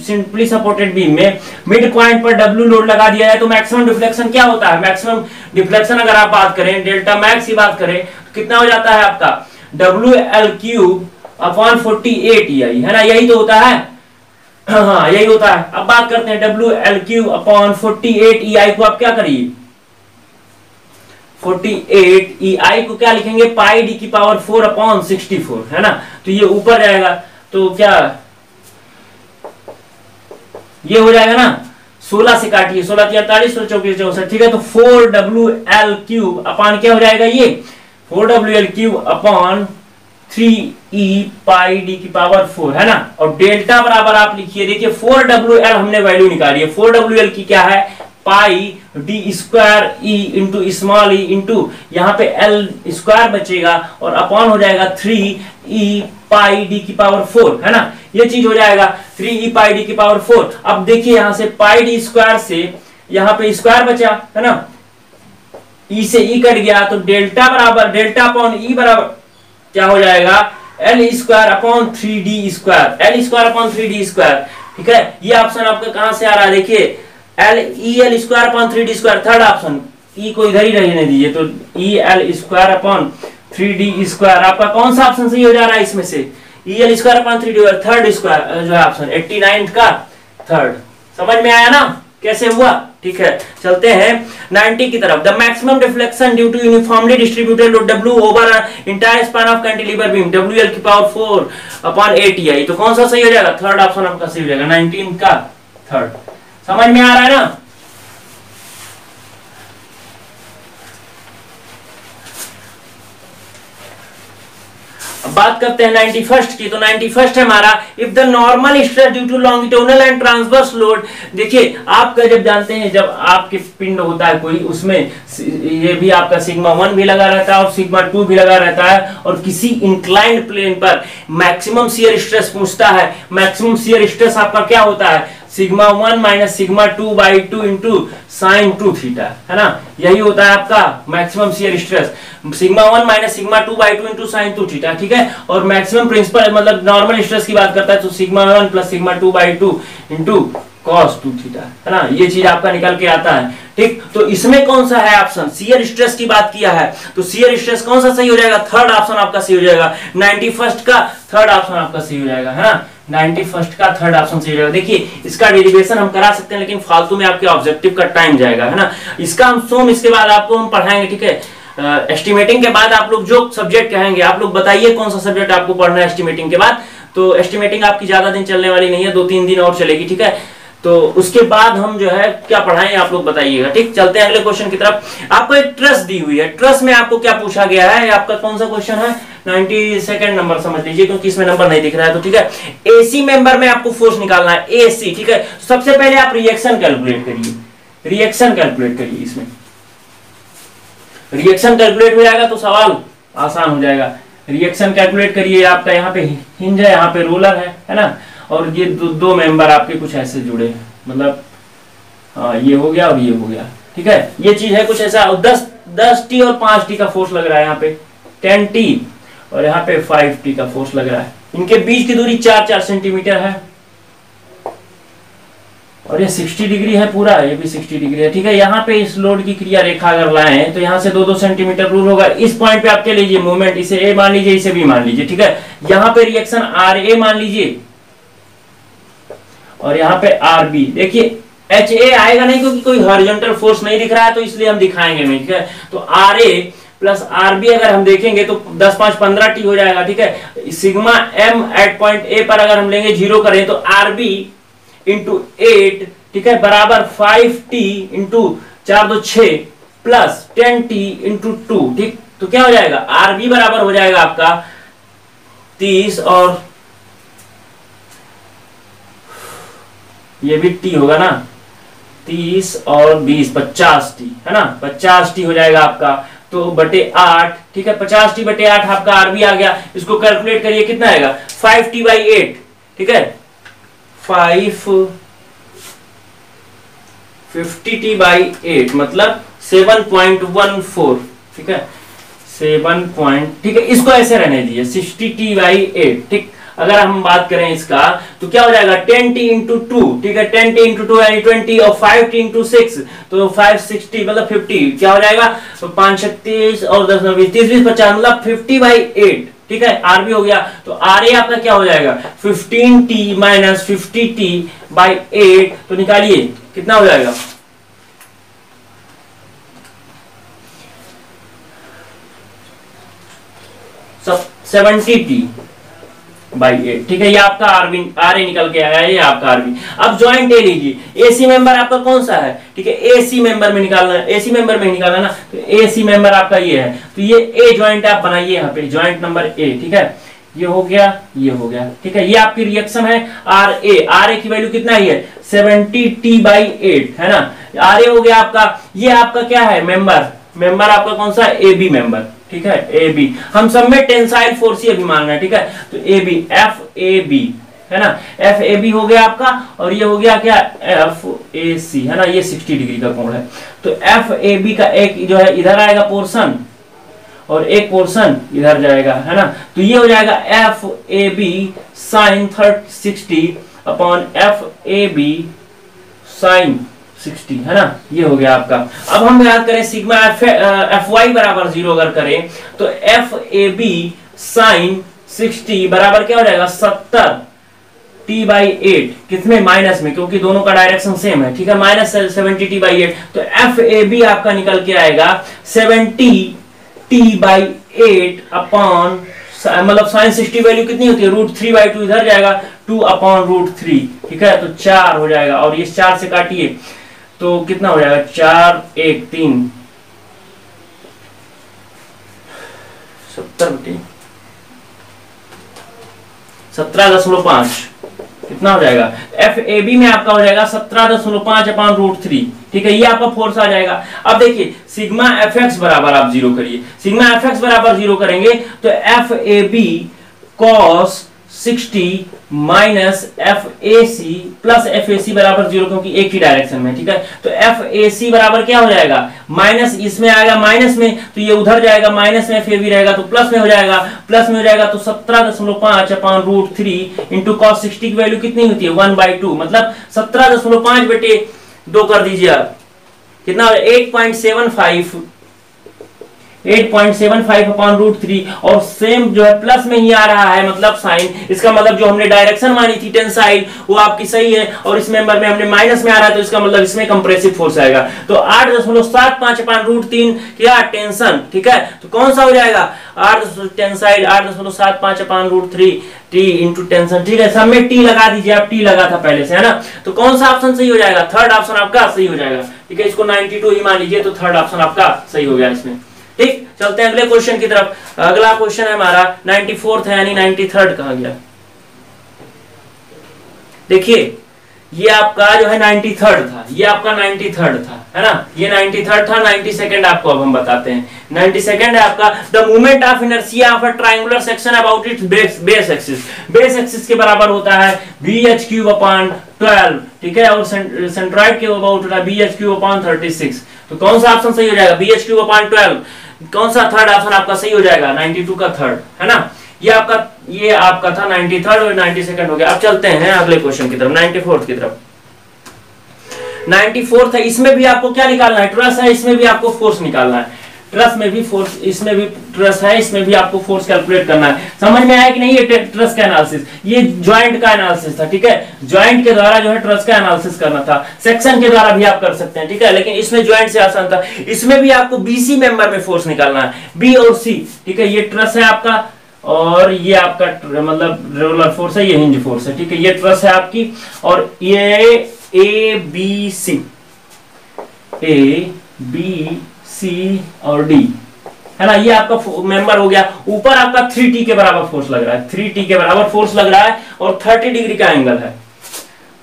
सिंपली सपोर्टेड बीम में मिड पॉइंट पर W लोड लगा दिया जाए तो मैक्सिमम डिफ्लेक्शन क्या होता है? मैक्सिमम डिफ्लेक्शन अगर आप बात करें, डेल्टा मैक्स की बात करें तो कितना हो जाता है आपका WL3/48EI, है ना, यही तो होता है। हाँ यही होता है। अब बात करते हैं WL3/48EI को आप क्या करिए, 48EI को क्या लिखेंगे, पाई डी की पावर 4/64, है ना, तो ये ऊपर जाएगा तो क्या ये हो जाएगा ना, 16 से काटिए, 16 43 24 64, ठीक है, तो 4WL³ अपान क्या हो जाएगा, ये 4WL³ अपान 3E पाई डी की पावर 4, है ना। और डेल्टा बराबर आप लिखिए, देखिए 4WL हमने वैल्यू निकाली है, 4WL की क्या है, pi D square E into small E into यहाँ पे एल स्क्वायर बचेगा और अपॉन हो जाएगा 3E पाई डी की पावर 4, है ना, ये चीज हो जाएगा 3E पाई डी की पावर 4। अब देखिए यहां से पाई डी स्क्वायर से यहाँ पे स्क्वायर बचा, है ना, ई से ई कट गया तो डेल्टा बराबर डेल्टा अपॉन ई बराबर क्या हो जाएगा, L square upon 3D square, L square upon 3D square, ठीक है। ये ऑप्शन आपका कहां से आ रहा है, देखिए L square upon 3D square, third option, E को इधर ही रहने दीजिए, तो E L square upon 3D square आपका कौन सा ऑप्शन सही हो जा रहा है इसमें से, ई L square upon 3D, third square जो है ऑप्शन 89 का थर्ड। समझ में आया ना कैसे हुआ, ठीक है। चलते हैं 90 की तरफ। The maximum deflection due to uniformly distributed load W over entire span of cantilever beam WL की पावर 4/8EI, तो कौन सा सही हो जाएगा, थर्ड ऑप्शन आपका सही हो जाएगा, 19 का थर्ड। समझ में आ रहा है ना। अब बात करते हैं 91st की, तो 91st है हमारा, if the normal stress due to longitudinal and transverse load. देखिए आपका जब जानते हैं जब आपके पिंड होता है कोई, उसमें ये भी आपका सिग्मा 1 भी लगा रहता है और सिग्मा 2 भी लगा रहता है, और किसी इंक्लाइंड प्लेन पर मैक्सिमम शियर स्ट्रेस पूछता है, मैक्सिमम शियर स्ट्रेस आपका क्या होता है, sigma 1 minus sigma 2/2 into sine 2 theta, है ना, यही होता है आपका maximum shear stress, sigma 1 minus sigma 2/2 into sine 2 theta, ठीक है। और मैक्सिमम प्रिंसिपल मतलब नॉर्मल स्ट्रेस की बात करता है तो sigma 1 plus sigma 2/2 into cos 2 theta, है ना, ये चीज आपका निकल के आता है, ठीक। तो इसमें कौन सा है ऑप्शन, शियर स्ट्रेस की बात किया है तो शियर स्ट्रेस कौन सा सही हो जाएगा, थर्ड ऑप्शन आपका सही हो जाएगा, 91st का थर्ड ऑप्शन आपका सही हो जाएगा, है ना, 91st का थर्ड ऑप्शन सही हो जाएगा। देखिए इसका डेरिवेशन हम करा सकते हैं लेकिन फालतू में आपके ऑब्जेक्टिव का टाइम जाएगा, है ना, इसका हम सोम इसके बाद आपको हम पढ़ाएंगे, ठीक है। एस्टिमेटिंग के बाद आप लोग जो सब्जेक्ट कहेंगे, आप लोग बताइए कौन सा सब्जेक्ट आपको पढ़ना है एस्टिमेटिंग के बाद। तो एस्टिमेटिंग आपकी ज्यादा दिन चलने वाली नहीं है, 2-3 दिन और चलेगी, ठीक है। तो उसके बाद हम जो है क्या पढ़ाएं आप लोग बताइएगा, ठीक। चलते हैं अगले क्वेश्चन की तरफ। आपको एक ट्रस दी हुई है, ट्रस में आपको क्या पूछा गया है, आपका कौन सा क्वेश्चन है, 92nd नंबर समझ लीजिए क्योंकि इसमें नंबर नहीं दिख रहा है, तो ठीक है। एसी मेंबर में आपको फोर्स निकालना है, एसी, ठीक है। सबसे पहले आप रिएक्शन कैलकुलेट करिए, रिएक्शन कैलकुलेट करिए, इसमें रिएक्शन कैलकुलेट हो जाएगा तो सवाल आसान हो जाएगा। रिएक्शन कैलकुलेट करिए, आपका यहाँ पे हिंज है, यहाँ पे रोलर है ना, और ये दो मेंबर आपके कुछ ऐसे जुड़े हैं, मतलब ये हो गया और ये हो गया, ठीक है। ये चीज है कुछ ऐसा, 10T और 5T का फोर्स लग रहा है, यहाँ पे 10T और यहाँ पे 5T का फोर्स लग रहा है। इनके बीच की दूरी 4-4 सेंटीमीटर है और ये 60 डिग्री है पूरा, ये भी 60 डिग्री है, ठीक है। यहाँ पे इस लोड की क्रिया रेखा अगर लाएं तो यहाँ से 2-2 सेंटीमीटर दूर होगा। इस पॉइंट पे आप क्या लीजिए, मोमेंट, इसे ए मान लीजिए, इसे बी मान लीजिए, ठीक है। यहाँ पे रिएक्शन RA मान लीजिए और यहाँ पे RB, देखिए HA आएगा नहीं क्योंकि कोई हॉरिजॉन्टल फोर्स नहीं दिख रहा है, तो इसलिए हम दिखाएंगे नहीं, ठीक है। तो RA प्लस RB अगर हम देखेंगे तो 10-5 15T हो जाएगा, ठीक है। Sigma M at point A पर अगर हम लेंगे 0 करें तो RB इंटू 8, ठीक है, बराबर 5T into 4 2 6 plus 10T into 2, ठीक। तो क्या हो जाएगा, RB बराबर हो जाएगा आपका 30 और ये भी T होगा ना, 30 और 20 50T, है ना, 50T हो जाएगा आपका, तो बटे 8, ठीक है। 50T बटे 8 आपका RB आ गया। इसको कैलकुलेट करिए कितना आएगा, 5T/8, ठीक है, 50T/8 मतलब 7.14, ठीक है, 7 पॉइंट, ठीक है। इसको ऐसे रहने दीजिए 60T/8, ठीक। अगर हम बात करें इसका तो क्या हो जाएगा 10t इंटू 2, ठीक है 10t इंटू 2 यानी 20 और 5t इंटू 6 तो 560 मतलब 50 क्या हो जाएगा, तो 5 36 और 10 20 30 20 50 मतलब 50/8, ठीक है आर भी हो गया। तो आर ए आपका क्या हो जाएगा 15t माइनस 50t/8, तो निकालिए कितना हो जाएगा 70t/8, ठीक है ये आपका आर ए निकल के आया है, ये आपका आर बी। अब ज्वाइंट ए लीजिए, एसी मेंबर आपका कौन सा है, ठीक है एसी मेंबर में निकालना है, एसी मेंबर में निकालना ना, तो एसी मेंबर आपका ये है, तो ये ए ज्वाइंट आप बनाइए यहाँ पे ज्वाइंट नंबर ए, ठीक है ये हो गया ये हो गया, ठीक है ये आपकी रिएक्शन है आर ए की वैल्यू कितना ही है 70t/8 है ना, आर ए हो गया आपका। ये आपका क्या है मेंबर आपका कौन सा ए बी मेंबर, ठीक है ए बी, हम सब में टेंसाइल फोर्स ही अभी मांगना है, ठीक है तो A B F A B है ना, एफ ए बी हो गया आपका, और ये हो गया क्या एफ ए सी है ना, ये 60 डिग्री का कोण है, तो एफ ए बी का एक जो है इधर आएगा पोर्शन और एक पोर्शन इधर जाएगा है ना, तो ये हो जाएगा F A B sine 60 upon F A B sine 60 है ना, ये हो गया आपका। अब हम याद करें सिग्मा एफ वाई बराबर 0 अगर करें तो एफ ए बी साइन 60 बराबर क्या हो जाएगा 70t/8, कितने माइनस में, क्योंकि दोनों का डायरेक्शन सेम है, ठीक है माइनस 70t/8, तो एफ ए बी आपका निकल के आएगा 70t/8 अपॉन मतलब साइन 60 वैल्यू कितनी होती है √3/2, इधर जाएगा 2/√3, ठीक है तो 4 हो जाएगा, और ये 4 से काटिए तो कितना हो जाएगा 4 1 3 17.5 कितना हो जाएगा, एफ ए बी में आपका हो जाएगा 17.5/√3, ठीक है ये आपका फोर्स आ जाएगा। अब देखिए सिग्मा एफ एक्स बराबर आप 0 करिए, सिग्मा एफ एक्स बराबर 0 करेंगे तो F A B cos 60 minus F A C plus F A C बराबर 0, क्योंकि एक ही डायरेक्शन में, ठीक है तो एफ ए सी बराबर क्या हो जाएगा माइनस, इसमें आएगा माइनस में तो ये उधर जाएगा माइनस में, एफ ए बी रहेगा तो प्लस में हो जाएगा, प्लस में हो जाएगा तो 17.5/√3 इंटू कॉस 60 की वैल्यू कितनी होती है 1/2, मतलब 17.5/2 कर दीजिए आप, कितना 8.75/√3, और सेम जो है प्लस में ही आ रहा है मतलब साइन, इसका मतलब जो हमने डायरेक्शन मानी थी टेंसाइल वो आपकी सही है, और इस मेंबर में हमने माइनस में आ रहा है तो इसका मतलब इसमें कंप्रेसिव फोर्स आएगा, तो 8.75/√3 क्या टेंशन, ठीक है तो कौन सा हो जाएगा 8 टेंसाइल 8.75/√3 टी इंटू टेंशन, ठीक है सब में टी लगा दीजिए आप, टी लगा था पहले से है ना, तो कौन सा ऑप्शन सही हो जाएगा, थर्ड ऑप्शन आपका सही हो जाएगा, ठीक है इसको 92 ही मान लीजिए, तो थर्ड ऑप्शन आपका सही हो गया इसमें। ठीक चलते हैं अगले क्वेश्चन की तरफ। अगला क्वेश्चन है हमारा 94th है यानी 93rd कहा गया। देखिए ये आपका जो है 93rd था, ये आपका 93rd था है ना, ये 93rd था, 92nd आपको अब हम बताते हैं। 92nd है आपका the moment of inertia of a triangular section about it's base axis, base axis के बराबर होता है bh3/12, ठीक है, और सेंट्रॉइड के अबाउट होता है bh3/36, तो कौन सा ऑप्शन सही हो जाएगा bh3/12, कौन सा थर्ड ऑप्शन आपका सही हो जाएगा 92 का थर्ड है ना, ये आपका था 93rd और 92nd हो गया। अब चलते हैं अगले क्वेश्चन की तरफ 94th की तरफ। 94th है, इसमें भी आपको क्या निकालना है, ट्रस है, इसमें भी आपको फोर्स निकालना है, ट्रस में भी फोर्स, इसमें भी ट्रस है, इसमें भी आपको फोर्स कैलकुलेट करना है। समझ में आया कि नहीं ये ट्रस का एनालिसिस, ये ज्वाइंट का एनालिसिस था, ठीक है ज्वाइंट के द्वारा जो है ट्रस का एनालिसिस करना था, सेक्शन के द्वारा भी आप कर सकते हैं, ठीक है लेकिन इसमें ज्वाइंट से आसान था। इसमें भी आपको बीसी मेंबर में फोर्स निकालना है, बी और सी, ठीक है ये ट्रस है आपका और ये आपका मतलब रेगुलर फोर्स है, ये हिंज फोर्स है, ठीक है ये ट्रस है आपकी, और ये ए बी सी और डी है ना, ये आपका मेंबर हो गया। ऊपर आपका 3t के बराबर फोर्स लग रहा है, 3t के बराबर फोर्स लग रहा है और 30 डिग्री का एंगल है,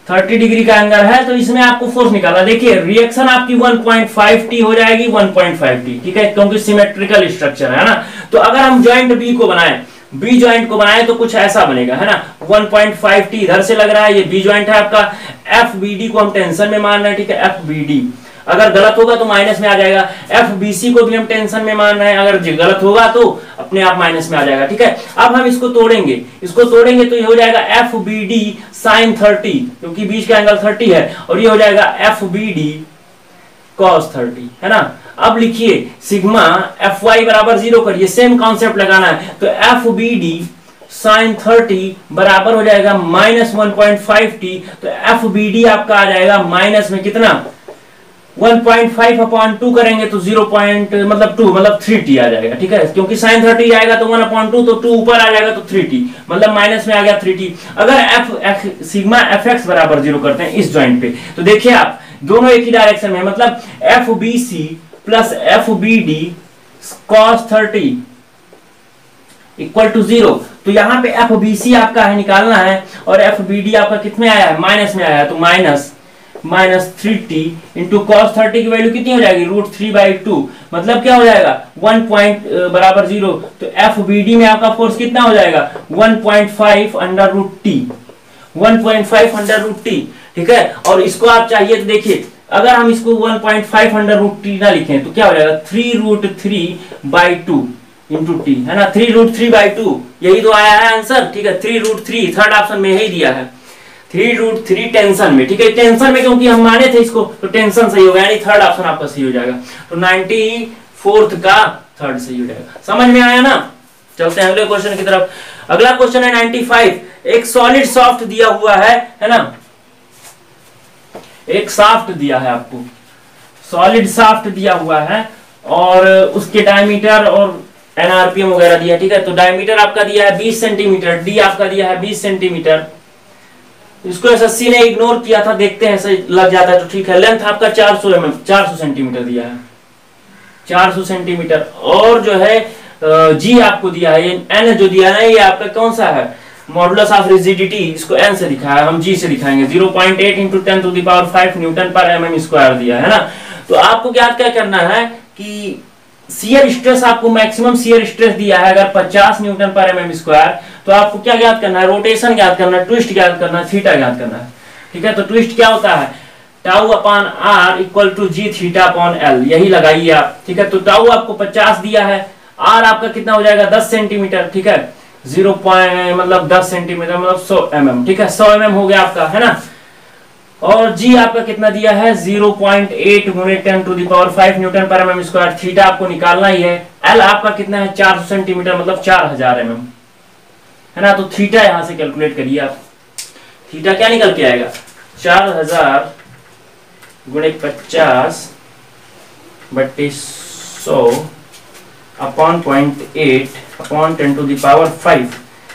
30 डिग्री का एंगल है, तो इसमें आपको फोर्स निकालना। देखिए रिएक्शन आपकी 1.5t हो जाएगी, 1.5t, ठीक है क्योंकि सिमेट्रिकल स्ट्रक्चर है ना। तो अगर हम ज्वाइंट बी को बनाएं, बी ज्वाइंट को बनाएं तो कुछ ऐसा बनेगा है ना, 1.5t इधर से लग रहा है, ये बी ज्वाइंट है आपका, एफ बी डी को हम टेंशन में मान रहे हैं, ठीक है एफ बी डी, अगर गलत होगा तो माइनस में आ जाएगा। एफ बी सी को भी हम टेंशन में मान रहे हैं, अगर गलत होगा तो अपने आप माइनस में आ जाएगा, ठीक है। अब हम इसको तोड़ेंगे तो ये हो जाएगा एफ बी डी साइन 30, क्योंकि बीच का एंगल 30 है, और ये हो जाएगा एफ बी डी कॉस 30, है ना। अब लिखिए सिग्मा एफ वाई बराबर 0 करिए, सेम कॉन्सेप्ट लगाना है, तो एफ बी डी साइन 30 बराबर हो जाएगा माइनस 1.5t, तो एफ बी डी आपका आ जाएगा माइनस में कितना 1.5/2 करेंगे तो 3t आ जाएगा, ठीक है, क्योंकि साइन 30 आएगा तो 1/2, तो 2 ऊपर आ जाएगा तो 3t, मतलब माइनस में आ गया 3t। अगर सिग्मा एफ एक्स बराबर 0 करते हैं इस जॉइंट पे, तो देखिए आप दोनों एक ही डायरेक्शन में, मतलब F B C plus F B D cos 30 equal to 0। तो यहाँ पे एफ बी सी आपका है निकालना है, और एफ बी डी आपका कितने आया है, माइनस में आया है, तो माइनस 3t इंटू कॉस 30 की वैल्यू कितनी हो जाएगी, √3/2, मतलब क्या हो जाएगा 1.0, तो एफ बी डी में आपका फोर्स कितना हो जाएगा 1.5 √t, ठीक है। और इसको आप चाहिए तो देखिए, अगर हम इसको 1.5 √t ना लिखें तो क्या हो जाएगा 3√3/2 इंटू टी, है ना, 3√3/2, यही तो आया है आंसर, ठीक है। 3√3 थर्ड ऑप्शन में यही दिया है, 3√3 टेंशन में, ठीक है, टेंशन में क्योंकि हम माने थे इसको, तो टेंशन सही होगा, यानी थर्ड ऑप्शन आपका सही हो जाएगा। तो 94th का थर्ड सही हो जाएगा। समझ में आया ना। चलते हैं अगले क्वेश्चन की तरफ। अगला क्वेश्चन है 95। एक सॉलिड सॉफ्ट दिया हुआ है ना, एक शाफ्ट दिया है आपको, सॉलिड शाफ्ट दिया हुआ है, और उसके डायमीटर और एनआरपीएम वगैरह दिया, ठीक है। तो डायमीटर आपका दिया है 20 सेंटीमीटर, डी आपका दिया है 20 सेंटीमीटर। इसको एसएससी ने इग्नोर किया था, देखते हैं सही लग जाता है तो ठीक है। लेंथ आपका 400 सेंटीमीटर दिया है, 400 सेंटीमीटर, और जो है जी आपको दिया है, एन जो दिया है ये आपका कौन सा है, मॉडुलस ऑफ रिजिडिटी, इसको एन से दिखाया, हम जी से दिखाएंगे, 0.8 इंटू 10⁵ न्यूटन पर एमएम स्क्वायर दिया है ना। तो आपको क्या करना है कि शियर स्ट्रेस, आपको मैक्सिमम शियर स्ट्रेस दिया है अगर 50 न्यूटन पर एमएम स्क्वायर, तो आपको क्या ज्ञात करना है, रोटेशन ज्ञात करना है, ट्विस्ट ज्ञात करना है, थीटा ज्ञात करना है, ठीक है। तो ट्विस्ट क्या होता है, τ/r equal to ji θ/l, यही लगाइए आप, ठीक है। तो टाउ आपको 50 दिया है, आर आपका कितना हो जाएगा 10 सेंटीमीटर, ठीक है, 0 मतलब 10 सेंटीमीटर मतलब 100 mm, ठीक है, 100 mm हो गया आपका, है ना। और जी आपका कितना दिया है 0.8 × 10⁵ न्यूटन पर एमएम स्क्वायर, थीटा आपको निकालना ही है, एल आपका कितना है 400 सेंटीमीटर मतलब 4000 mm, है ना। तो थीटा यहां से कैलकुलेट करिए आप, थीटा क्या निकल के आएगा 4000 × 50/100 अपॉन 0.8 अपॉन 10⁵,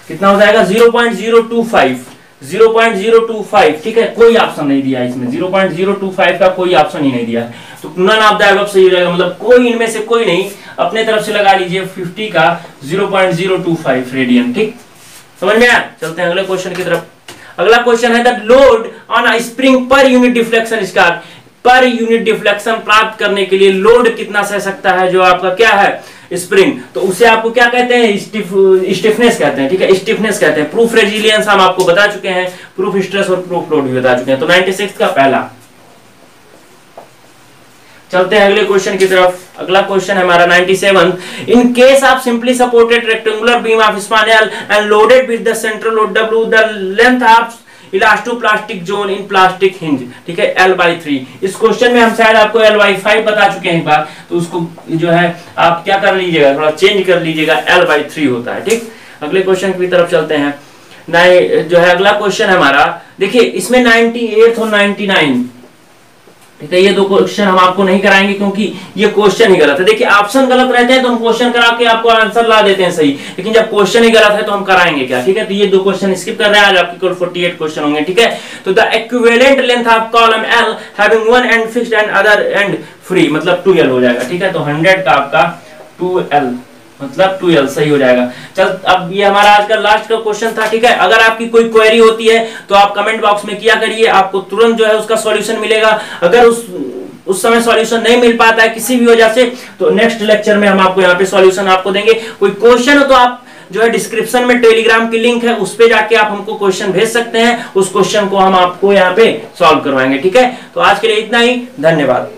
कितना हो जाएगा 0.025, ठीक है। कोई ऑप्शन नहीं दिया इसमें, 0.025 का कोई ऑप्शन ही नहीं दिया है, तो नन ऑफ द अबव सही हो जाएगा, मतलब कोई इनमें से कोई नहीं, अपने तरफ से लगा लीजिए 50 का 0.025 रेडियन, ठीक, समझ में आया। चलते हैं अगले क्वेश्चन की तरफ। अगला क्वेश्चन है the load on a spring per unit deflection star, per unit deflection प्राप्त करने के लिए लोड कितना सह सकता है जो आपका क्या है स्प्रिंग, तो उसे आपको क्या कहते हैं, स्टिफनेस कहते हैं, ठीक है, स्टिफनेस कहते हैं। प्रूफ रेजिलियंस हम आपको बता चुके हैं, प्रूफ स्ट्रेस और प्रूफ लोड भी बता चुके हैं। तो 96 का पहला। चलते हैं अगले क्वेश्चन की तरफ। अगला क्वेश्चन है हमारा 97। In case of simply supported rectangular beam of span L and loaded with the central load W, the length of elastoplastic zone in plastic hinge, ठीक है, L/3। इस क्वेश्चन में हम शायद आपको L/5 बता चुके हैं एक बार, तो उसको जो है आप क्या कर लीजिएगा, थोड़ा चेंज कर लीजिएगा, L/3 होता है, ठीक। अगले क्वेश्चन की तरफ चलते हैं। जो है अगला क्वेश्चन है हमारा, देखिए इसमें 98 और 99, ठीक है, ये दो क्वेश्चन हम आपको नहीं कराएंगे क्योंकि ये क्वेश्चन ही गलत है। देखिए ऑप्शन गलत रहते हैं तो हम क्वेश्चन करा के आपको आंसर ला देते हैं सही, लेकिन जब क्वेश्चन ही गलत है तो हम कराएंगे क्या, ठीक है। तो ये दो क्वेश्चन स्किप कर रहे हैं, आज आपके कुल 48 क्वेश्चन होंगे, ठीक है। तो the equivalent length of column L having one and fixed and other and free, मतलब 2L हो जाएगा, ठीक है। तो 100 का आपका 2L मतलब 2L सही हो जाएगा। चल अब ये हमारा आज का लास्ट का क्वेश्चन था, ठीक है। अगर आपकी कोई क्वेरी होती है तो आप कमेंट बॉक्स में किया करिए, आपको तुरंत जो है उसका सॉल्यूशन मिलेगा। अगर उस समय सॉल्यूशन नहीं मिल पाता है किसी भी वजह से, तो नेक्स्ट लेक्चर में हम आपको यहाँ पे सॉल्यूशन आपको देंगे। कोई क्वेश्चन हो तो आप जो है डिस्क्रिप्शन में टेलीग्राम की लिंक है, उस पे जाके आप हमको क्वेश्चन भेज सकते हैं, उस क्वेश्चन को हम आपको यहाँ पे सॉल्व करवाएंगे, ठीक है। तो आज के लिए इतना ही, धन्यवाद।